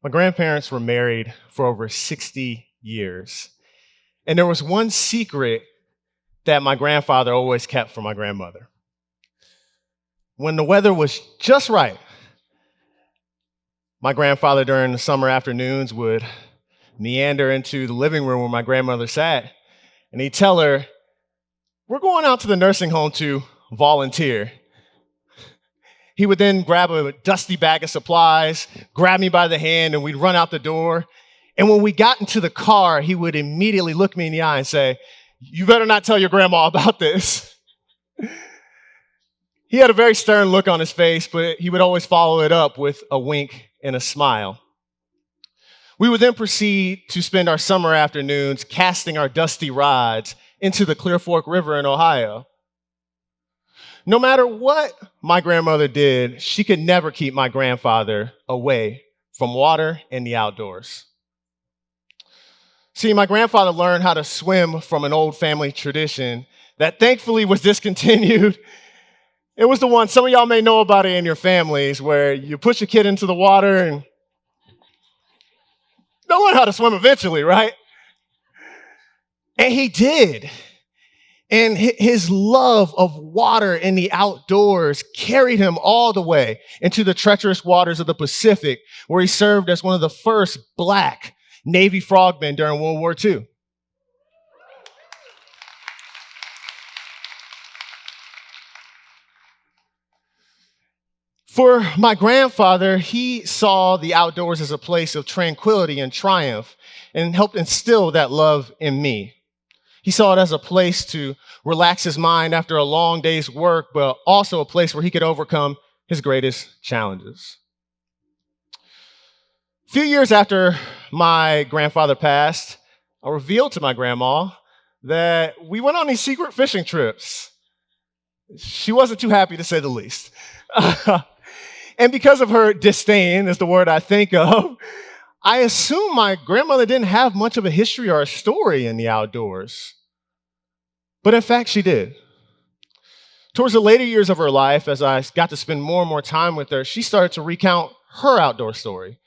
My grandparents were married for over 60 years. And there was one secret that my grandfather always kept from my grandmother. When the weather was just right, my grandfather during the summer afternoons would meander into the living room where my grandmother sat, and he'd tell her, "We're going out to the nursing home to volunteer." He would then grab a dusty bag of supplies, grab me by the hand, and we'd run out the door. And when we got into the car, he would immediately look me in the eye and say, "You better not tell your grandma about this." He had a very stern look on his face, but he would always follow it up with a wink and a smile. We would then proceed to spend our summer afternoons casting our dusty rods into the Clear Fork River in Ohio. No matter what my grandmother did, she could never keep my grandfather away from water and the outdoors. See, my grandfather learned how to swim from an old family tradition that thankfully was discontinued. It was the one, some of y'all may know about it in your families, where you push your kid into the water and they'll learn how to swim eventually, right? And he did. And his love of water and the outdoors carried him all the way into the treacherous waters of the Pacific, where he served as one of the first Black Navy frogmen during World War II. For my grandfather, he saw the outdoors as a place of tranquility and triumph and helped instill that love in me. He saw it as a place to relax his mind after a long day's work, but also a place where he could overcome his greatest challenges. A few years after my grandfather passed, I revealed to my grandma that we went on these secret fishing trips. She wasn't too happy, to say the least. And because of her disdain, is the word I think of, I assume my grandmother didn't have much of a history or a story in the outdoors. But in fact, she did. Towards the later years of her life, as I got to spend more and more time with her, she started to recount her outdoor story.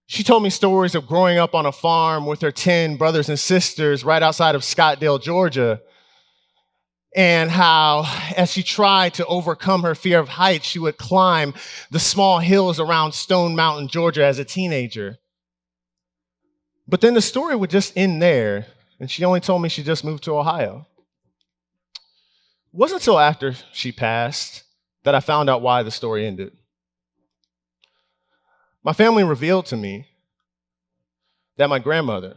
She told me stories of growing up on a farm with her 10 brothers and sisters right outside of Scottsdale, Georgia, and how, as she tried to overcome her fear of heights, she would climb the small hills around Stone Mountain, Georgia as a teenager. But then the story would just end there, and she only told me she just moved to Ohio. It wasn't until after she passed that I found out why the story ended. My family revealed to me that my grandmother,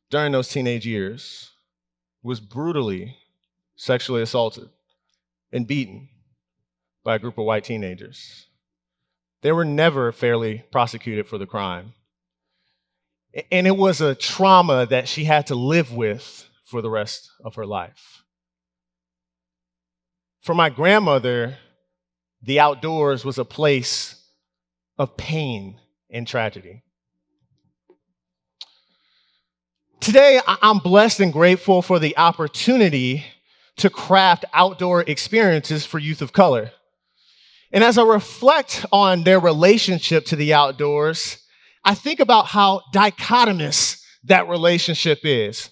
during those teenage years, was brutally sexually assaulted and beaten by a group of white teenagers. They were never fairly prosecuted for the crime. And it was a trauma that she had to live with for the rest of her life. For my grandmother, the outdoors was a place of pain and tragedy. Today, I'm blessed and grateful for the opportunity to craft outdoor experiences for youth of color. And as I reflect on their relationship to the outdoors, I think about how dichotomous that relationship is,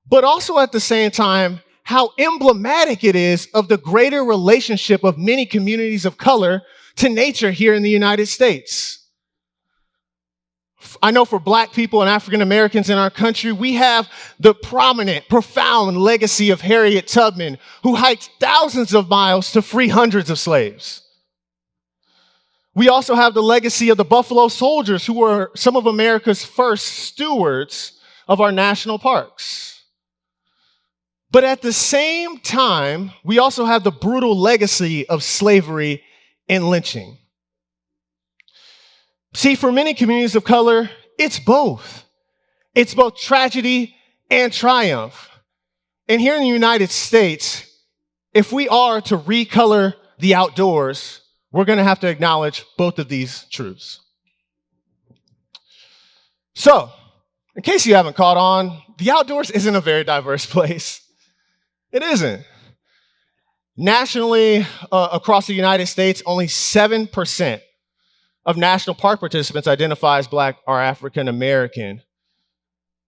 but also at the same time, how emblematic it is of the greater relationship of many communities of color to nature here in the United States. I know for Black people and African Americans in our country, we have the prominent, profound legacy of Harriet Tubman, who hiked thousands of miles to free hundreds of slaves. We also have the legacy of the Buffalo Soldiers, who were some of America's first stewards of our national parks. But at the same time, we also have the brutal legacy of slavery and lynching. See, for many communities of color, it's both. It's both tragedy and triumph. And here in the United States, if we are to recolor the outdoors, we're going to have to acknowledge both of these truths. So, in case you haven't caught on, the outdoors isn't a very diverse place. It isn't. Nationally, across the United States, only 7% of national park participants identify as Black or African American.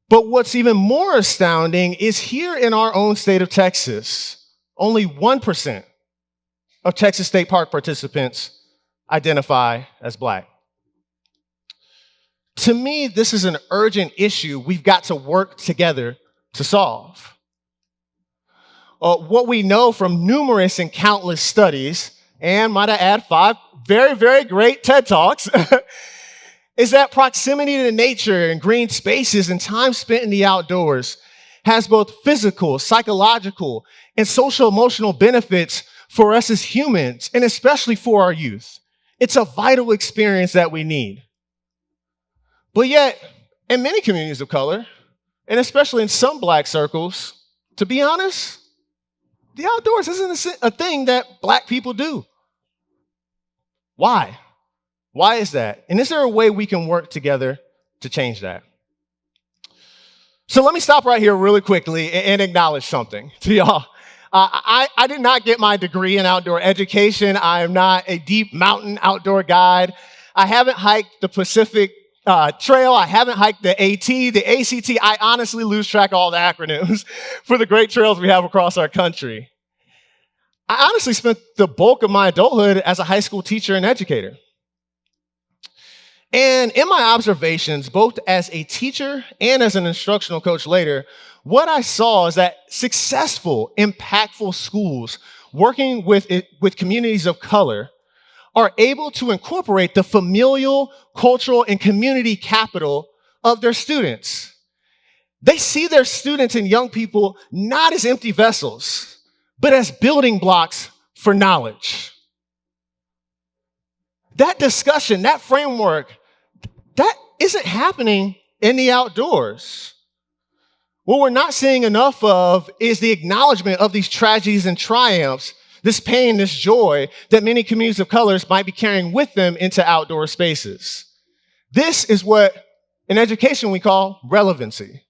But what's even more astounding is here in our own state of Texas, only 1% of Texas state park participants identify as Black. To me, this is an urgent issue we've got to work together to solve. What we know from numerous and countless studies, and might I add 5 very, very great TED Talks, is that proximity to nature and green spaces and time spent in the outdoors has both physical, psychological, and social emotional benefits for us as humans, and especially for our youth. It's a vital experience that we need. But yet, in many communities of color, and especially in some Black circles, to be honest, the outdoors isn't a thing that Black people do. Why? Why is that? And is there a way we can work together to change that? So let me stop right here really quickly and acknowledge something to y'all. I did not get my degree in outdoor education. I am not a deep mountain outdoor guide. I haven't hiked the Pacific Trail. I haven't hiked the AT, the ACT. I honestly lose track of all the acronyms for the great trails we have across our country. I honestly spent the bulk of my adulthood as a high school teacher and educator. And in my observations, both as a teacher and as an instructional coach later, what I saw is that successful, impactful schools working with communities of color are able to incorporate the familial, cultural, and community capital of their students. They see their students and young people not as empty vessels, but as building blocks for knowledge. That discussion, that framework, that isn't happening in the outdoors. What we're not seeing enough of is the acknowledgement of these tragedies and triumphs, this pain, this joy that many communities of colors might be carrying with them into outdoor spaces. This is what in education we call relevancy.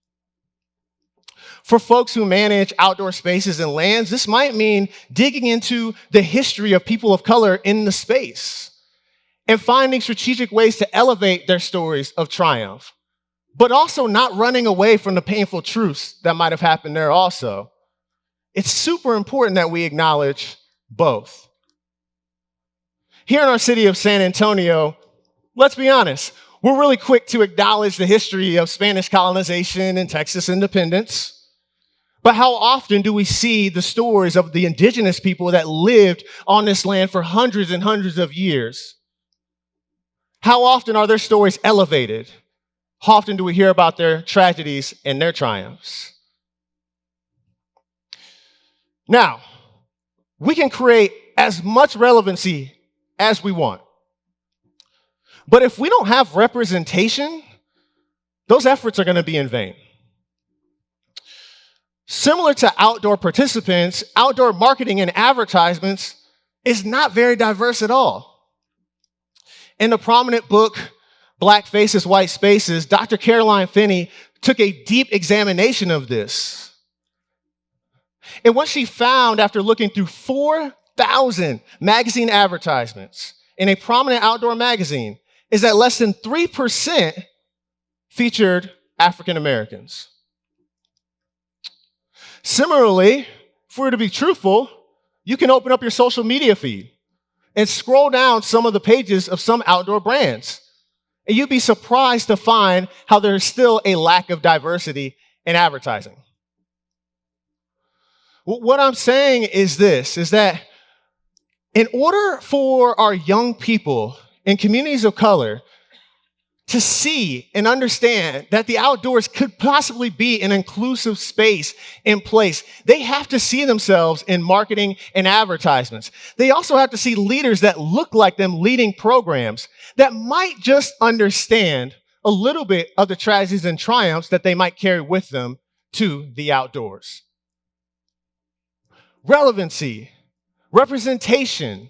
For folks who manage outdoor spaces and lands, this might mean digging into the history of people of color in the space and finding strategic ways to elevate their stories of triumph, but also not running away from the painful truths that might have happened there also. It's super important that we acknowledge both. Here in our city of San Antonio, let's be honest, we're really quick to acknowledge the history of Spanish colonization and Texas independence. But how often do we see the stories of the indigenous people that lived on this land for hundreds and hundreds of years? How often are their stories elevated? How often do we hear about their tragedies and their triumphs? Now, we can create as much relevancy as we want. But if we don't have representation, those efforts are going to be in vain. Similar to outdoor participants, outdoor marketing and advertisements is not very diverse at all. In the prominent book, Black Faces, White Spaces, Dr. Caroline Finney took a deep examination of this. And what she found after looking through 4,000 magazine advertisements in a prominent outdoor magazine is that less than 3% featured African Americans. Similarly, if we were to be truthful, you can open up your social media feed and scroll down some of the pages of some outdoor brands. And you'd be surprised to find how there's still a lack of diversity in advertising. What I'm saying is this, is that in order for our young people in communities of color to see and understand that the outdoors could possibly be an inclusive space in place, they have to see themselves in marketing and advertisements. They also have to see leaders that look like them leading programs that might just understand a little bit of the tragedies and triumphs that they might carry with them to the outdoors. Relevancy, representation,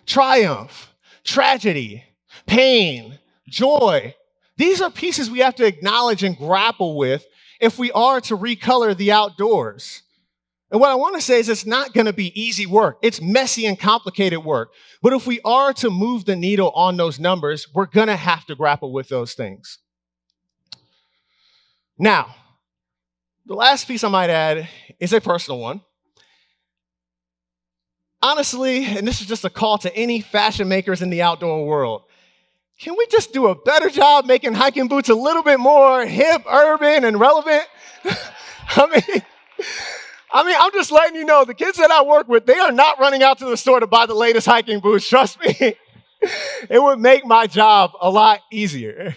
triumph, tragedy, pain, joy. These are pieces we have to acknowledge and grapple with if we are to recolor the outdoors. And what I want to say is it's not going to be easy work. It's messy and complicated work. But if we are to move the needle on those numbers, we're going to have to grapple with those things. Now, the last piece I might add is a personal one. Honestly, and this is just a call to any fashion makers in the outdoor world, can we just do a better job making hiking boots a little bit more hip, urban, and relevant? I mean, I'm just letting you know, the kids that I work with, they are not running out to the store to buy the latest hiking boots. Trust me, it would make my job a lot easier.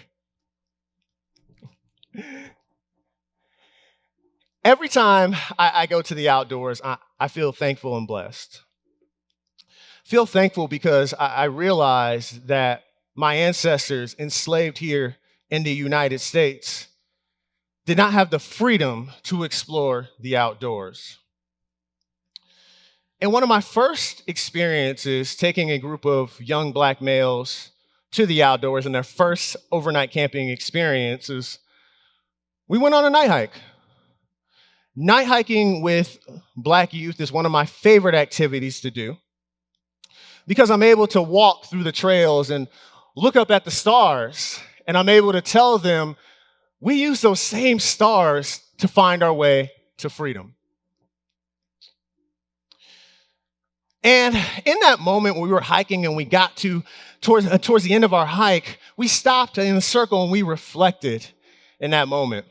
Every time I go to the outdoors, I feel thankful and blessed. Feel thankful because I realize that my ancestors enslaved here in the United States did not have the freedom to explore the outdoors. And one of my first experiences taking a group of young Black males to the outdoors in their first overnight camping experiences, we went on a night hike. Night hiking with Black youth is one of my favorite activities to do because I'm able to walk through the trails and look up at the stars, and I'm able to tell them we use those same stars to find our way to freedom. And in that moment when we were hiking and we got towards the end of our hike, we stopped in a circle and we reflected in that moment.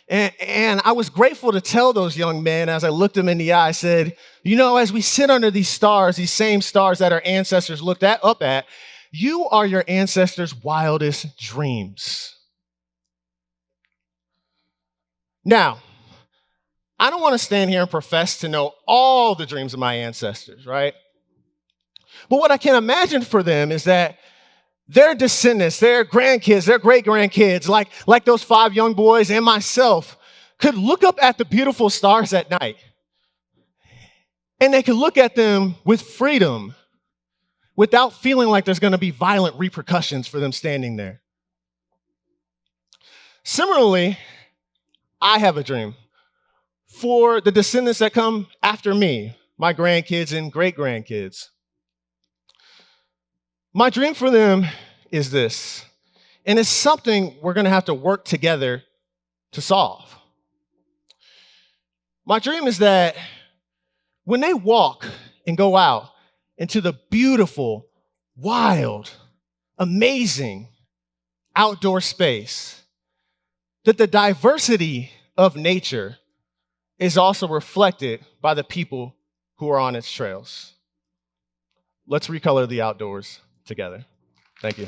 And I was grateful to tell those young men as I looked them in the eye, I said, you know, as we sit under these stars, these same stars that our ancestors looked up at, you are your ancestors' wildest dreams. Now, I don't want to stand here and profess to know all the dreams of my ancestors, right? But what I can imagine for them is that their descendants, their grandkids, their great-grandkids, like those 5 young boys and myself, could look up at the beautiful stars at night. And they could look at them with freedom without feeling like there's going to be violent repercussions for them standing there. Similarly, I have a dream for the descendants that come after me, my grandkids and great-grandkids. My dream for them is this, and it's something we're going to have to work together to solve. My dream is that when they walk and go out into the beautiful, wild, amazing outdoor space, that the diversity of nature is also reflected by the people who are on its trails. Let's recolor the outdoors together. Thank you.